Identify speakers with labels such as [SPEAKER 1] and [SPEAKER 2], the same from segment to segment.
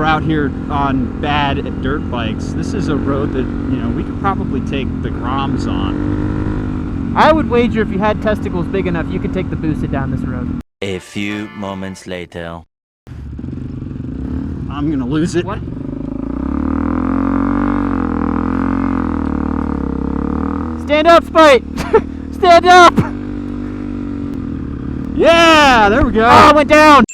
[SPEAKER 1] we're out here on bad dirt bikes. This is a road that, you know, we could probably take the Groms on.
[SPEAKER 2] I would wager if you had testicles big enough, you could take the Busa down this road.
[SPEAKER 3] A few moments later.
[SPEAKER 1] I'm gonna lose it.
[SPEAKER 2] What? Stand up, Spite! Stand up!
[SPEAKER 1] Yeah, there we go.
[SPEAKER 2] Oh, it went down!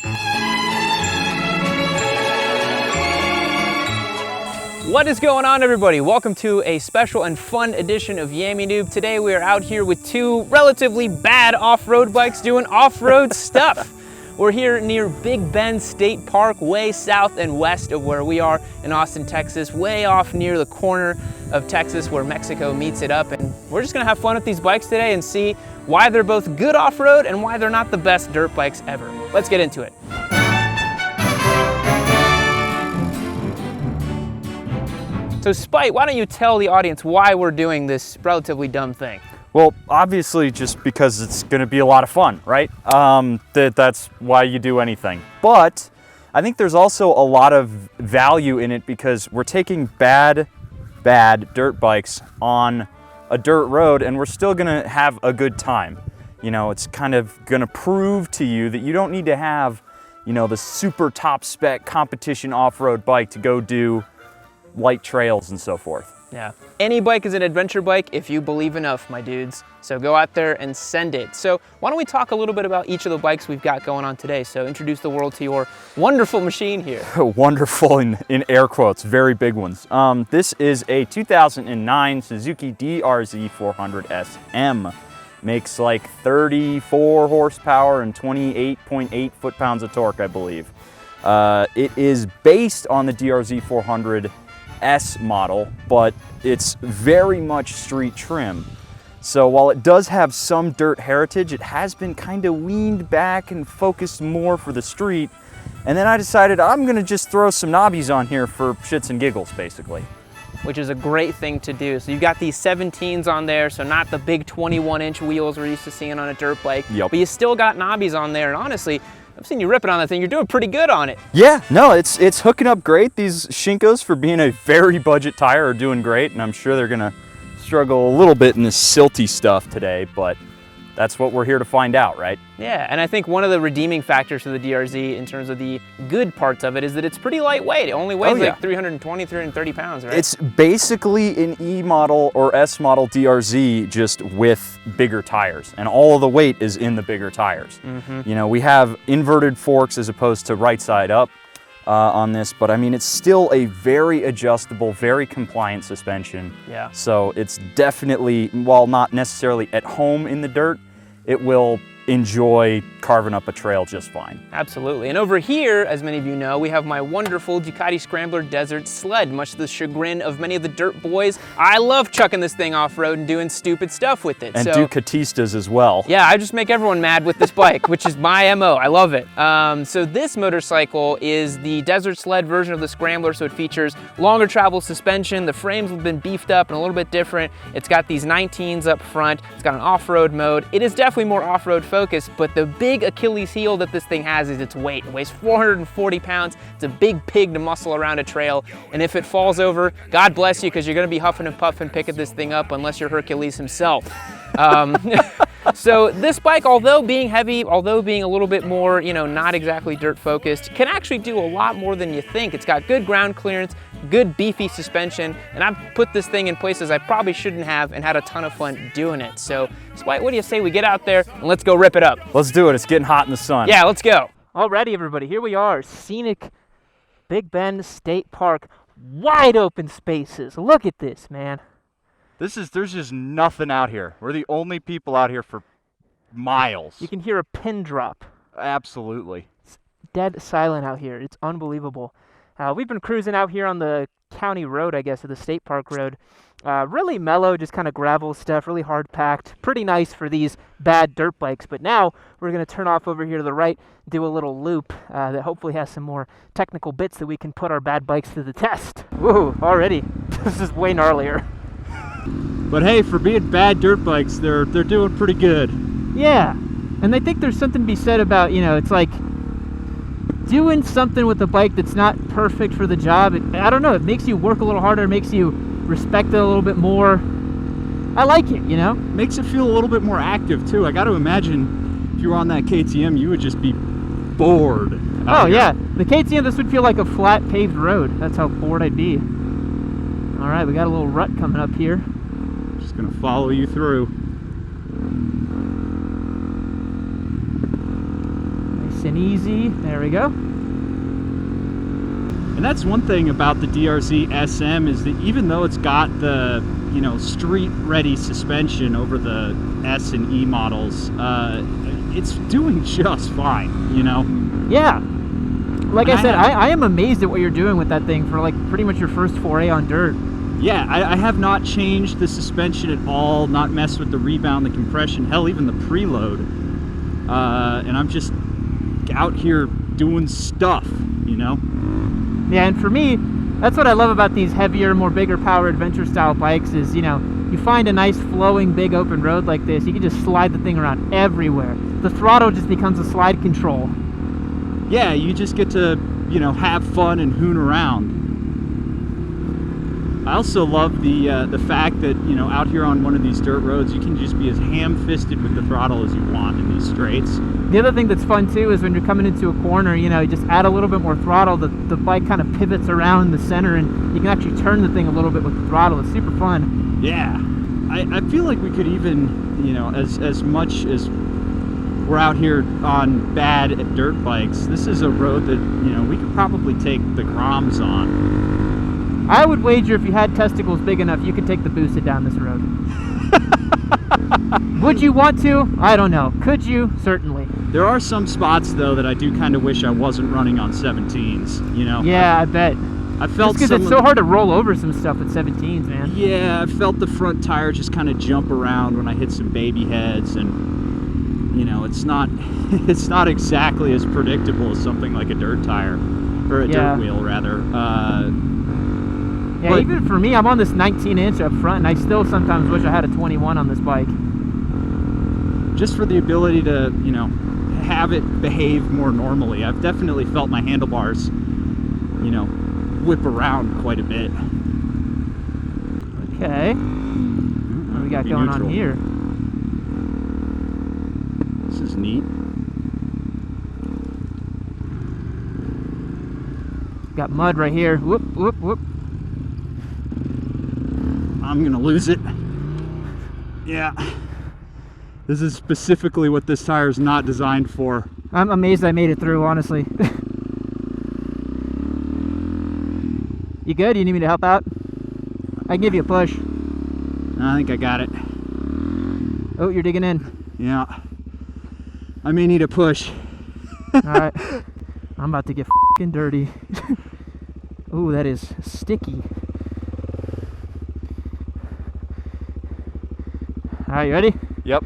[SPEAKER 2] What is going on, everybody? Welcome to a special and fun edition of Yammie Noob. Today we are out here with two relatively bad off-road bikes doing off-road stuff. We're here near Big Bend State Park, way south and west of where we are in Austin, Texas, way off near the corner of Texas where Mexico meets it up. And we're just gonna have fun with these bikes today and see why they're both good off-road and why they're not the best dirt bikes ever. Let's get into it. So Spite, why don't you tell the audience why we're doing this relatively dumb thing?
[SPEAKER 1] Well, obviously just because it's going to be a lot of fun, right? That's why you do anything. But I think there's also a lot of value in it because we're taking bad dirt bikes on a dirt road and we're still going to have a good time. You know, it's kind of going to prove to you that you don't need to have, you know, the super top spec competition off-road bike to go do light trails and so forth.
[SPEAKER 2] Yeah. Any bike is an adventure bike if you believe enough, my dudes. So go out there and send it. So why don't we talk a little bit about each of the bikes we've got going on today. So introduce the world to your wonderful machine here.
[SPEAKER 1] Wonderful in air quotes, very big ones. This is a 2009 Suzuki DRZ 400 SM. Makes like 34 horsepower and 28.8 foot-pounds of torque, I believe. It is based on the DRZ 400 S model, but it's very much street trim. So while it does have some dirt heritage, it has been kind of weaned back and focused more for the street. And then I decided I'm gonna just throw some knobbies on here for shits and giggles, basically.
[SPEAKER 2] Which is a great thing to do. So you've got these 17s on there, so not the big 21-inch wheels we're used to seeing on a dirt bike,
[SPEAKER 1] Yep.
[SPEAKER 2] But you still got knobbies on there, and honestly, I've seen you ripping on that thing. You're doing pretty good on it.
[SPEAKER 1] Yeah, no, it's hooking up great. These Shinkos, for being a very budget tire, are doing great, and I'm sure they're gonna struggle a little bit in this silty stuff today, but that's what we're here to find out, right?
[SPEAKER 2] Yeah, and I think one of the redeeming factors for the DRZ in terms of the good parts of it is that it's pretty lightweight. It only weighs like 320, 330 pounds, right? It's
[SPEAKER 1] basically an E model or S model DRZ just with bigger tires, and all of the weight is in the bigger tires. You know, we have inverted forks as opposed to right side up on this, but I mean, it's still a very adjustable, very compliant suspension.
[SPEAKER 2] Yeah.
[SPEAKER 1] So it's definitely, while not necessarily at home in the dirt, it will enjoy carving up a trail just fine.
[SPEAKER 2] Absolutely. And over here, as many of you know, we have my wonderful Ducati Scrambler Desert Sled, much to the chagrin of many of the dirt boys. I love chucking this thing off-road and doing stupid stuff with it.
[SPEAKER 1] And Ducatistas as well.
[SPEAKER 2] Yeah, I just make everyone mad with this bike, which is my MO. I love it. So this motorcycle is the Desert Sled version of the Scrambler, so it features longer travel suspension. The frames have been beefed up and a little bit different. It's got these 19s up front. It's got an off-road mode. It is definitely more off-road focused, but the big Achilles heel that this thing has is its weight. It weighs 440 pounds. It's a big pig to muscle around a trail, and if it falls over, God bless you, because you're gonna be huffing and puffing picking this thing up unless you're Hercules himself. So this bike, although being heavy, although being a little bit more, you know, not exactly dirt focused, can actually do a lot more than you think. It's got good ground clearance, good beefy suspension, and I've put this thing in places I probably shouldn't have and had a ton of fun doing it. So Spite, what do you say we get out there and let's go rip it up?
[SPEAKER 1] Let's do it. It's getting hot in the sun.
[SPEAKER 2] Yeah, let's go. Alrighty, everybody, here we are, scenic Big Bend State Park, wide open spaces. Look at this, man.
[SPEAKER 1] There's just nothing out here. We're the only people out here for miles.
[SPEAKER 2] You can hear a pin drop.
[SPEAKER 1] Absolutely.
[SPEAKER 2] It's dead silent out here. It's unbelievable. We've been cruising out here on the county road, I guess, or the state park road. Really mellow, just kind of gravel stuff, really hard packed. Pretty nice for these bad dirt bikes. But now we're going to turn off over here to the right, do a little loop that hopefully has some more technical bits that we can put our bad bikes to the test. Woo, already. This is way gnarlier.
[SPEAKER 1] But hey, for being bad dirt bikes, they're doing pretty good.
[SPEAKER 2] Yeah, and I think there's something to be said about, you know, it's like doing something with the bike that's not perfect for the job. I don't know, it makes you work a little harder, it makes you respect it a little bit more. I like it, you know?
[SPEAKER 1] Makes it feel a little bit more active too. I got to imagine if you were on that KTM, you would just be bored.
[SPEAKER 2] Oh yeah, the KTM, this would feel like a flat paved road. That's how bored I'd be. All right, we got a little rut coming up here.
[SPEAKER 1] Just gonna follow you through.
[SPEAKER 2] Nice and easy, there we go.
[SPEAKER 1] And that's one thing about the DRZ SM is that even though it's got the, you know, street ready suspension over the S and E models, it's doing just fine, you know?
[SPEAKER 2] Yeah. Like I said, I am amazed at what you're doing with that thing for like pretty much your first foray on dirt.
[SPEAKER 1] Yeah, I have not changed the suspension at all, not messed with the rebound, the compression, hell, even the preload. And I'm just out here doing stuff, you know?
[SPEAKER 2] Yeah, and for me, that's what I love about these heavier, more bigger power adventure style bikes is, you know, you find a nice flowing big open road like this, you can just slide the thing around everywhere. The throttle just becomes a slide control.
[SPEAKER 1] Yeah, you just get to, you know, have fun and hoon around. I also love the fact that, you know, out here on one of these dirt roads, you can just be as ham-fisted with the throttle as you want in these straights.
[SPEAKER 2] The other thing that's fun too is when you're coming into a corner, you know, you just add a little bit more throttle, the bike kind of pivots around the center and you can actually turn the thing a little bit with the throttle. It's super fun.
[SPEAKER 1] Yeah, I feel like we could even, you know, as much as we're out here on bad dirt bikes, this is a road that, you know, we could probably take the Groms on.
[SPEAKER 2] I would wager if you had testicles big enough, you could take the Busa down this road. Would you want to? I don't know. Could you? Certainly.
[SPEAKER 1] There are some spots, though, that I do kind of wish I wasn't running on 17s, you know?
[SPEAKER 2] Yeah, I bet.
[SPEAKER 1] I felt
[SPEAKER 2] because it's so hard to roll over some stuff with 17s, man.
[SPEAKER 1] Yeah, I felt the front tire just kind of jump around when I hit some baby heads, and, you know, it's not exactly as predictable as something like a dirt tire, or a dirt wheel, rather.
[SPEAKER 2] Yeah, even for me, I'm on this 19-inch up front, and I still sometimes wish I had a 21 on this bike.
[SPEAKER 1] Just for the ability to, you know, have it behave more normally. I've definitely felt my handlebars, you know, whip around quite a bit.
[SPEAKER 2] Okay. What do we got going on here?
[SPEAKER 1] This is neat.
[SPEAKER 2] Got mud right here. Whoop, whoop, whoop.
[SPEAKER 1] I'm gonna lose it. Yeah. This is specifically what this tire is not designed for.
[SPEAKER 2] I'm amazed I made it through, honestly. You good? You need me to help out? I can give you a push.
[SPEAKER 1] I think I got it.
[SPEAKER 2] Oh, you're digging in.
[SPEAKER 1] Yeah. I may need a push.
[SPEAKER 2] Alright. I'm about to get f***ing dirty. Ooh, that is sticky. Alright, you ready?
[SPEAKER 1] Yep.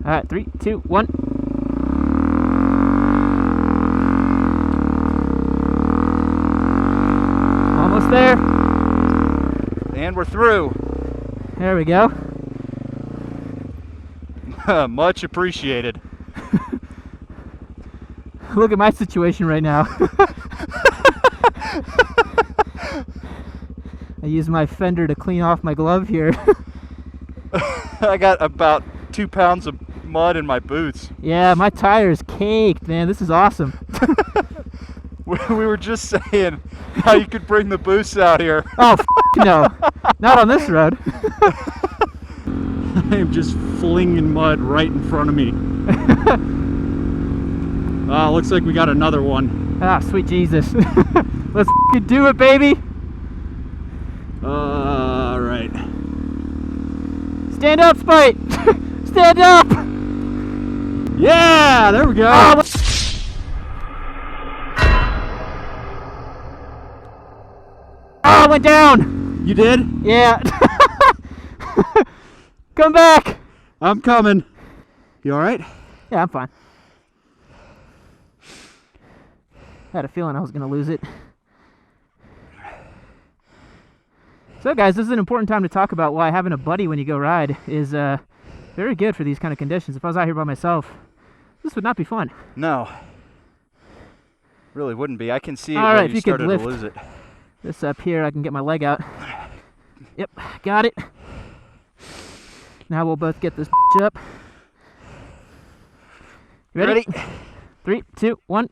[SPEAKER 2] Alright, 3, 2, 1. Almost there.
[SPEAKER 1] And we're through.
[SPEAKER 2] There we go.
[SPEAKER 1] Much appreciated.
[SPEAKER 2] Look at my situation right now. I use my fender to clean off my glove here.
[SPEAKER 1] I got about 2 pounds of mud in my boots.
[SPEAKER 2] Yeah, my tire is caked, man. This is awesome.
[SPEAKER 1] We were just saying how you could bring the boost out here.
[SPEAKER 2] Oh, no. Not on this road.
[SPEAKER 1] I am just flinging mud right in front of me. Looks like we got another one.
[SPEAKER 2] Ah, sweet Jesus. Let's do it, baby.
[SPEAKER 1] All right.
[SPEAKER 2] Stand up, Spite. Stand up.
[SPEAKER 1] Yeah, there we go.
[SPEAKER 2] Oh, I went down.
[SPEAKER 1] You did?
[SPEAKER 2] Yeah. Come back.
[SPEAKER 1] I'm coming. You all right?
[SPEAKER 2] Yeah, I'm fine. I had a feeling I was going to lose it. So guys, this is an important time to talk about why having a buddy when you go ride is very good for these kind of conditions. If I was out here by myself, this would not be fun.
[SPEAKER 1] No. Really wouldn't be. I can see it
[SPEAKER 2] All
[SPEAKER 1] where
[SPEAKER 2] right, if
[SPEAKER 1] you
[SPEAKER 2] you could
[SPEAKER 1] started
[SPEAKER 2] lift
[SPEAKER 1] to lose it.
[SPEAKER 2] this up here, I can get my leg out. Yep, got it. Now we'll both get this up. You ready? 3, 2, 1.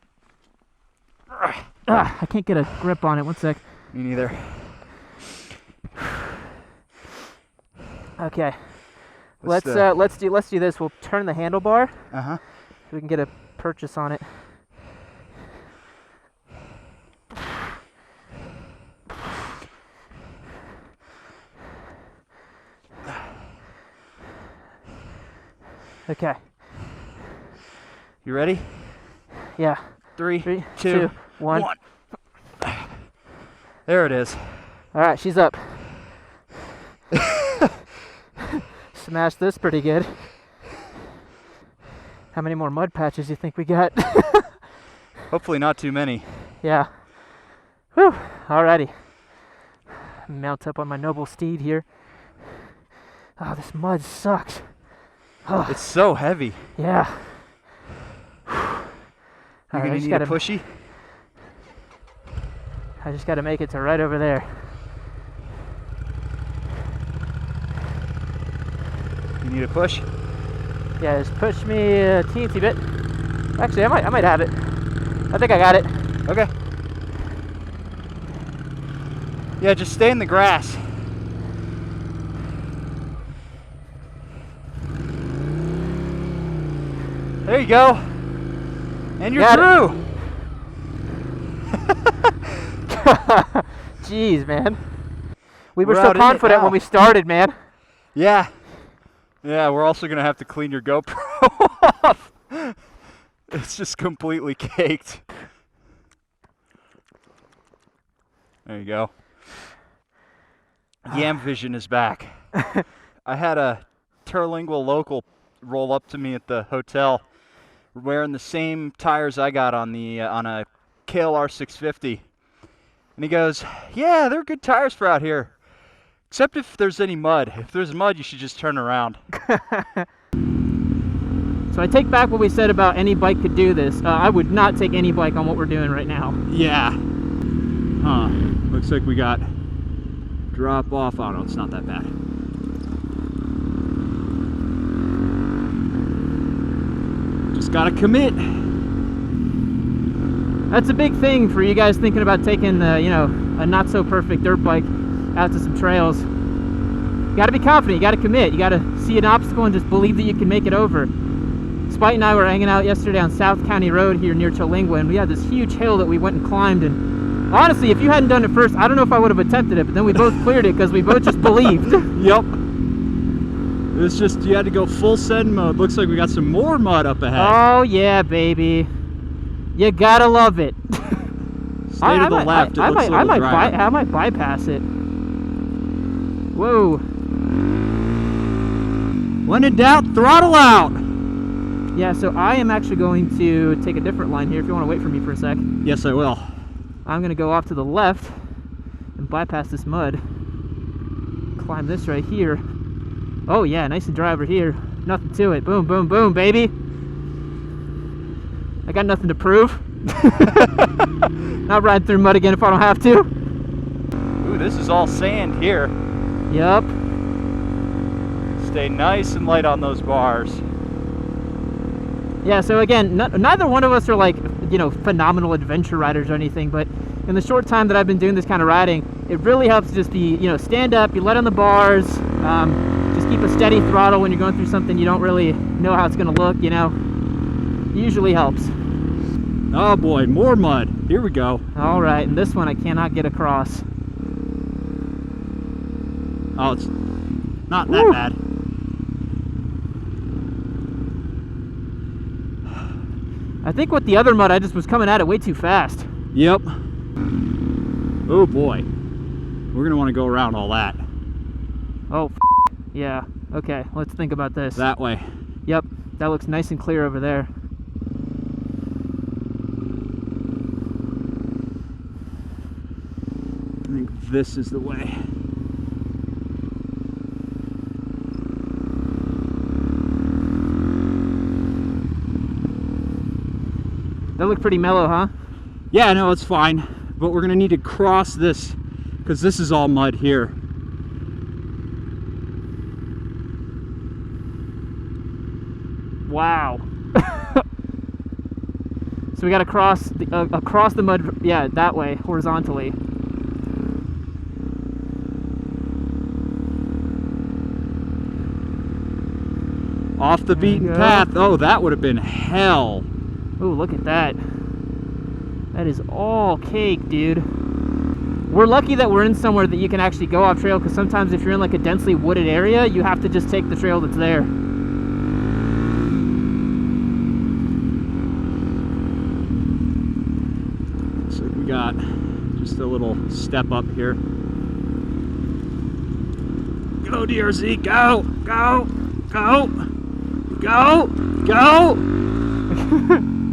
[SPEAKER 2] I can't get a grip on it. 1 sec.
[SPEAKER 1] Me neither.
[SPEAKER 2] Okay.
[SPEAKER 1] What's
[SPEAKER 2] Let's do this. We'll turn the handlebar
[SPEAKER 1] Uh-huh.
[SPEAKER 2] so we can get a purchase on it. Okay.
[SPEAKER 1] You ready?
[SPEAKER 2] Yeah.
[SPEAKER 1] 3,
[SPEAKER 2] 3,
[SPEAKER 1] 2,
[SPEAKER 2] 2, 1.
[SPEAKER 1] There it is.
[SPEAKER 2] All right, she's up. Smashed this pretty good. How many more mud patches do you think we got?
[SPEAKER 1] Hopefully not too many.
[SPEAKER 2] Yeah. Whew. Alrighty. Mount up on my noble steed here. Oh, this mud sucks. Oh,
[SPEAKER 1] It's so heavy.
[SPEAKER 2] yeah.
[SPEAKER 1] You're
[SPEAKER 2] Alright,
[SPEAKER 1] gonna need a pushy.
[SPEAKER 2] I just gotta make it to right over there.
[SPEAKER 1] You need a push?
[SPEAKER 2] Yeah, just push me a teensy bit. Actually, I might have it. I think I got it.
[SPEAKER 1] Okay. Yeah, just stay in the grass. There you go. And you're
[SPEAKER 2] Got it.
[SPEAKER 1] through.
[SPEAKER 2] Jeez, man. We were
[SPEAKER 1] We're
[SPEAKER 2] so
[SPEAKER 1] out in it
[SPEAKER 2] confident
[SPEAKER 1] now.
[SPEAKER 2] when we started, man.
[SPEAKER 1] Yeah. Yeah, we're also gonna have to clean your GoPro off. It's just completely caked. There you go. Yam Vision is back. I had a Terlingual local roll up to me at the hotel wearing the same tires I got on the on a KLR 650. And he goes, "Yeah, they're good tires for out here. Except if there's any mud. If there's mud, you should just turn around."
[SPEAKER 2] So I take back what we said about any bike could do this. I would not take any bike on what we're doing right now.
[SPEAKER 1] Yeah. Huh. Looks like we got drop off. Oh no, it's not that bad. Just gotta commit.
[SPEAKER 2] That's a big thing for you guys thinking about taking, a not so perfect dirt bike out to some trails. You gotta be confident, you gotta commit, you gotta see an obstacle and just believe that you can make it over. Spite and I were hanging out yesterday on South County Road here near Terlingua, and we had this huge hill that we went and climbed, and honestly, if you hadn't done it first, I don't know if I would have attempted it, but then we both cleared it because we both just believed.
[SPEAKER 1] Yep. It's just, you had to go full send mode. Looks like we got some more mud up ahead.
[SPEAKER 2] Oh yeah, baby. You gotta love it.
[SPEAKER 1] Stay to the left,
[SPEAKER 2] I
[SPEAKER 1] looks a little drier.
[SPEAKER 2] I might bypass it. Whoa.
[SPEAKER 1] When in doubt, throttle out.
[SPEAKER 2] Yeah, so I am actually going to take a different line here if you want to wait for me for a sec.
[SPEAKER 1] Yes, I will.
[SPEAKER 2] I'm going to go off to the left and bypass this mud. Climb this right here. Oh yeah, nice and dry over here. Nothing to it. Boom, boom, boom, baby. I got nothing to prove. Not riding through mud again if I don't have to.
[SPEAKER 1] Ooh, this is all sand here.
[SPEAKER 2] Yup.
[SPEAKER 1] Stay nice and light on those bars.
[SPEAKER 2] Yeah, so again, neither one of us are like, phenomenal adventure riders or anything, but in the short time that I've been doing this kind of riding, it really helps to just be, stand up, you let on the bars, just keep a steady throttle when you're going through something you don't really know how it's going to look, usually helps.
[SPEAKER 1] Oh boy, more mud. Here we go.
[SPEAKER 2] All right, and this one I cannot get across.
[SPEAKER 1] Oh, it's not that
[SPEAKER 2] Woo.
[SPEAKER 1] bad.
[SPEAKER 2] I think with the other mud, I just was coming at it way too fast.
[SPEAKER 1] Yep. Oh boy. We're gonna want to go around all that.
[SPEAKER 2] Oh, yeah. Okay, let's think about this.
[SPEAKER 1] That way.
[SPEAKER 2] Yep, that looks nice and clear over there.
[SPEAKER 1] I think this is the way.
[SPEAKER 2] That looked pretty mellow, huh?
[SPEAKER 1] Yeah, no, it's fine. But we're gonna need to cross this because this is all mud here.
[SPEAKER 2] Wow. So we got to cross across the mud, yeah, that way, horizontally.
[SPEAKER 1] Off the beaten path. Oh, that would have been hell.
[SPEAKER 2] Oh, look at that. That is all cake, dude. We're lucky that we're in somewhere that you can actually go off trail, because sometimes if you're in like a densely wooded area, you have to just take the trail that's there.
[SPEAKER 1] So we got just a little step up here. Go, DRZ, go, go, go, go, go.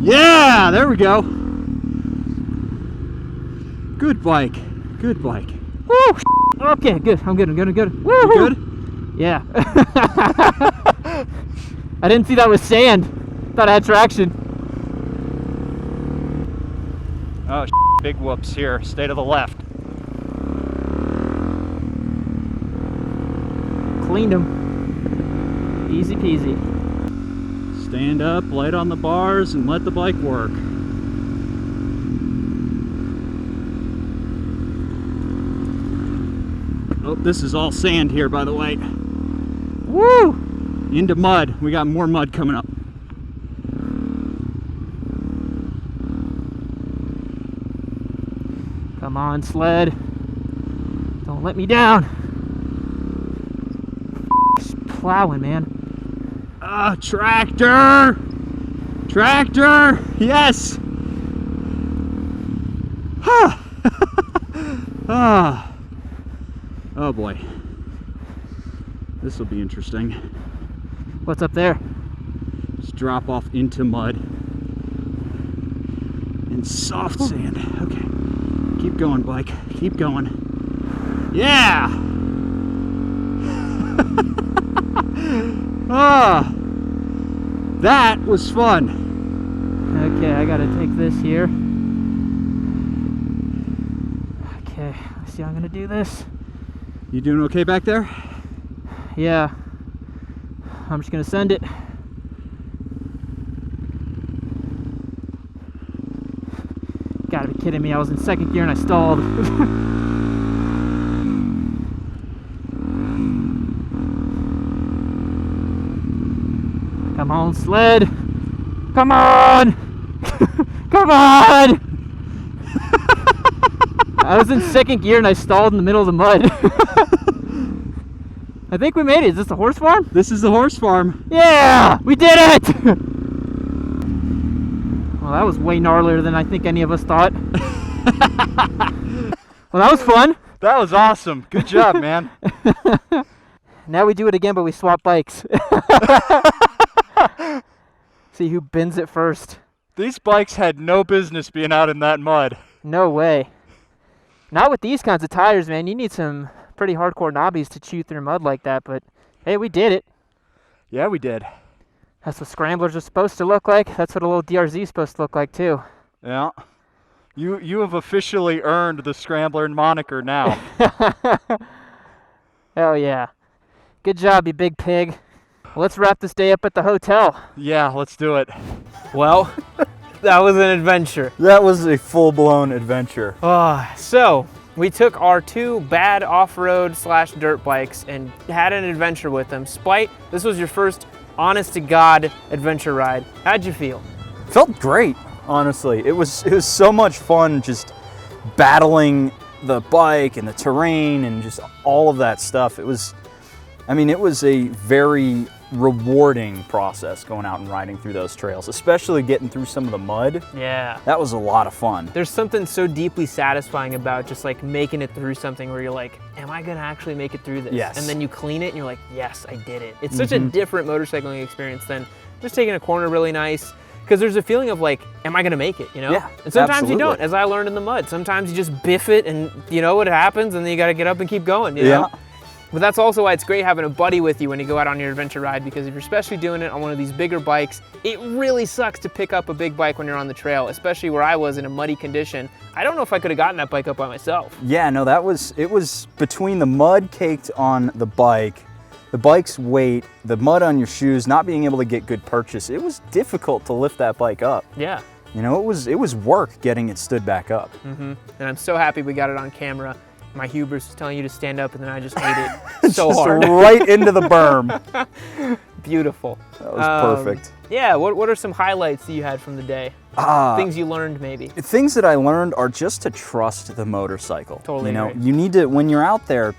[SPEAKER 1] Yeah, there we go. Good bike, good bike.
[SPEAKER 2] Woo! Okay, good. I'm good. I'm good. I'm good. Woo!
[SPEAKER 1] You good?
[SPEAKER 2] Yeah. I didn't see that was sand. Thought I had traction.
[SPEAKER 1] Oh, big whoops here. Stay to the left.
[SPEAKER 2] Cleaned them. Easy peasy.
[SPEAKER 1] Stand up, light on the bars, and let the bike work. Oh, this is all sand here, by the way.
[SPEAKER 2] Woo!
[SPEAKER 1] Into mud. We got more mud coming up.
[SPEAKER 2] Come on, sled. Don't let me down. Just plowing, man.
[SPEAKER 1] Tractor! Tractor! Yes! Ah. Oh boy. This will be interesting.
[SPEAKER 2] What's up there?
[SPEAKER 1] Just drop off into mud and soft sand. Okay. Keep going, bike. Keep going. Yeah! Ah! That was fun.
[SPEAKER 2] Okay, I gotta take this here. Okay, let's see how I'm gonna do this.
[SPEAKER 1] You doing okay back there?
[SPEAKER 2] Yeah. I'm just gonna send it. Gotta be kidding me, I was in second gear and I stalled. Come on, sled! Come on! Come on! I was in second gear and I stalled in the middle of the mud. I think we made it. Is this the horse farm?
[SPEAKER 1] This is the horse farm.
[SPEAKER 2] Yeah! We did it! Well, that was way gnarlier than I think any of us thought. Well, that was fun.
[SPEAKER 1] That was awesome. Good job, man.
[SPEAKER 2] Now we do it again, but we swap bikes. See who bends it first.
[SPEAKER 1] These bikes had no business being out in that mud.
[SPEAKER 2] No way. Not with these kinds of tires, man. You need some pretty hardcore knobbies to chew through mud like that, but hey, we did it.
[SPEAKER 1] Yeah, we did.
[SPEAKER 2] That's what scramblers are supposed to look like. That's what a little DRZ is supposed to look like too.
[SPEAKER 1] Yeah. You have officially earned the Scrambler moniker now.
[SPEAKER 2] Hell yeah. Good job, you big pig. Let's wrap this day up at the hotel.
[SPEAKER 1] Yeah, let's do it.
[SPEAKER 2] Well, that was an adventure.
[SPEAKER 1] That was a full-blown adventure.
[SPEAKER 2] So we took our two bad off-road / dirt bikes and had an adventure with them. Spite, this was your first honest-to-God adventure ride. How'd you feel?
[SPEAKER 1] Felt great, honestly. It was so much fun just battling the bike and the terrain and just all of that stuff. It was a very rewarding process going out and riding through those trails, especially getting through some of the mud.
[SPEAKER 2] Yeah.
[SPEAKER 1] That was a lot of fun.
[SPEAKER 2] There's something so deeply satisfying about just like making it through something where you're like, am I gonna actually make it through this?
[SPEAKER 1] Yes.
[SPEAKER 2] And then you clean it and you're like, yes, I did it. It's such a different motorcycling experience than just taking a corner really nice, because there's a feeling of like, am I gonna make it, you know?
[SPEAKER 1] Yeah,
[SPEAKER 2] and sometimes
[SPEAKER 1] absolutely.
[SPEAKER 2] you don't, as I learned in the mud. Sometimes you just biff it and you know what happens and then you gotta get up and keep going, you know? But that's also why it's great having a buddy with you when you go out on your adventure ride, because if you're especially doing it on one of these bigger bikes, it really sucks to pick up a big bike when you're on the trail, especially where I was in a muddy condition. I don't know if I could have gotten that bike up by myself.
[SPEAKER 1] Yeah, no, it was between the mud caked on the bike, the bike's weight, the mud on your shoes, not being able to get good purchase. It was difficult to lift that bike up.
[SPEAKER 2] Yeah.
[SPEAKER 1] You know, it was work getting it stood back up.
[SPEAKER 2] And I'm so happy we got it on camera. My hubris was telling you to stand up, and then I just ate it so
[SPEAKER 1] Just
[SPEAKER 2] hard.
[SPEAKER 1] right into the berm.
[SPEAKER 2] Beautiful.
[SPEAKER 1] That was perfect.
[SPEAKER 2] Yeah, what are some highlights that you had from the day? Things you learned, maybe?
[SPEAKER 1] Things that I learned are just to trust the motorcycle.
[SPEAKER 2] Totally
[SPEAKER 1] You know,
[SPEAKER 2] agree.
[SPEAKER 1] you need to, when you're out there,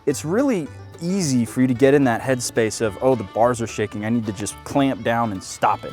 [SPEAKER 1] it's really easy for you to get in that headspace of, oh, the bars are shaking, I need to just clamp down and stop it.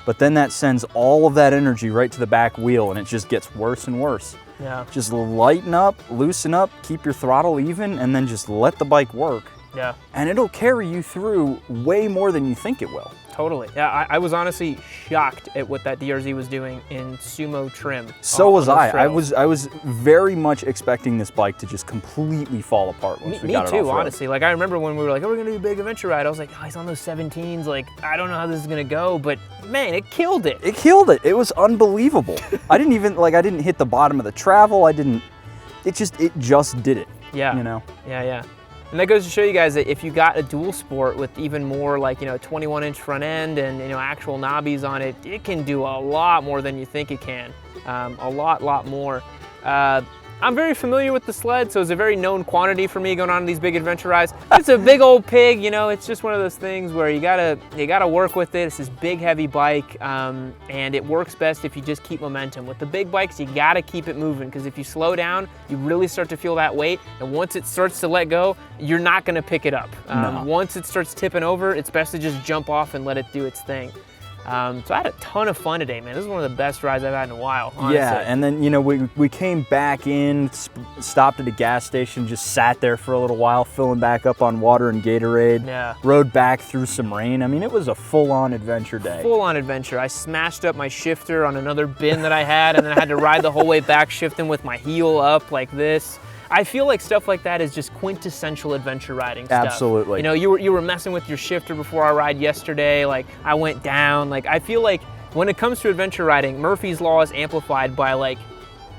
[SPEAKER 1] But then that sends all of that energy right to the back wheel, and it just gets worse and worse.
[SPEAKER 2] Yeah.
[SPEAKER 1] Just lighten up, loosen up, keep your throttle even, and then just let the bike work.
[SPEAKER 2] Yeah.
[SPEAKER 1] And it'll carry you through way more than you think it will.
[SPEAKER 2] Totally. Yeah, I was honestly shocked at what that DRZ was doing in sumo trim.
[SPEAKER 1] So was
[SPEAKER 2] on those
[SPEAKER 1] I.
[SPEAKER 2] trails.
[SPEAKER 1] I was very much expecting this bike to just completely fall apart once we
[SPEAKER 2] Me
[SPEAKER 1] got it
[SPEAKER 2] too,
[SPEAKER 1] off-road.
[SPEAKER 2] honestly. Like, I remember when we were like, oh, we're gonna do a big adventure ride. I was like, oh, he's on those 17s. Like, I don't know how this is gonna go, but man, it killed it.
[SPEAKER 1] It killed it. It was unbelievable. I didn't hit the bottom of the travel. It just did it.
[SPEAKER 2] Yeah.
[SPEAKER 1] You know?
[SPEAKER 2] Yeah. And that goes to show you guys that if you got a dual sport with even more, like, 21-inch front end and, actual knobbies on it, it can do a lot more than you think it can. A lot more. I'm very familiar with the sled, so it's a very known quantity for me going on these big adventure rides. It's a big old pig, it's just one of those things where you gotta work with it. It's this big, heavy bike, and it works best if you just keep momentum. With the big bikes, you gotta keep it moving, because if you slow down, you really start to feel that weight, and once it starts to let go, you're not gonna pick it up.
[SPEAKER 1] No.
[SPEAKER 2] Once it starts tipping over, it's best to just jump off and let it do its thing. So I had a ton of fun today, man. This is one of the best rides I've had in a while, honestly.
[SPEAKER 1] Yeah, and then, we came back in, stopped at a gas station, just sat there for a little while, filling back up on water and Gatorade.
[SPEAKER 2] Yeah.
[SPEAKER 1] Rode back through some rain. I mean, it was a full-on adventure day.
[SPEAKER 2] Full-on adventure. I smashed up my shifter on another bin that I had, and then I had to ride the whole way back shifting with my heel up like this. I feel like stuff like that is just quintessential adventure riding stuff.
[SPEAKER 1] Absolutely.
[SPEAKER 2] You were messing with your shifter before our ride yesterday. Like, I went down. Like, I feel like when it comes to adventure riding, Murphy's Law is amplified by like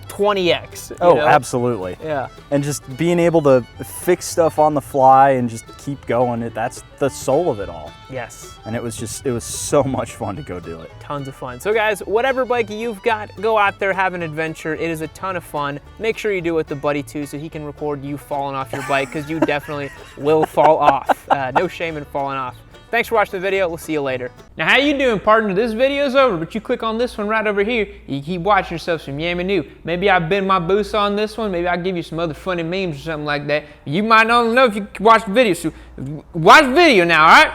[SPEAKER 2] 20x.
[SPEAKER 1] Oh, absolutely.
[SPEAKER 2] Yeah.
[SPEAKER 1] And just being able to fix stuff on the fly and just keep going, that's the soul of it all.
[SPEAKER 2] Yes.
[SPEAKER 1] And it was so much fun to go do it.
[SPEAKER 2] Tons of fun. So guys, whatever bike you've got, go out there, have an adventure. It is a ton of fun. Make sure you do it with the buddy too, so he can record you falling off your bike, because you definitely will fall off. No shame in falling off. Thanks for watching the video. We'll see you later. Now, how you doing, partner? This video's over, but you click on this one right over here. You keep watching yourself some Yammie Noob. Maybe I bend my boost on this one. Maybe I'll give you some other funny memes or something like that. You might not know if you watch the video, so watch the video now, all right?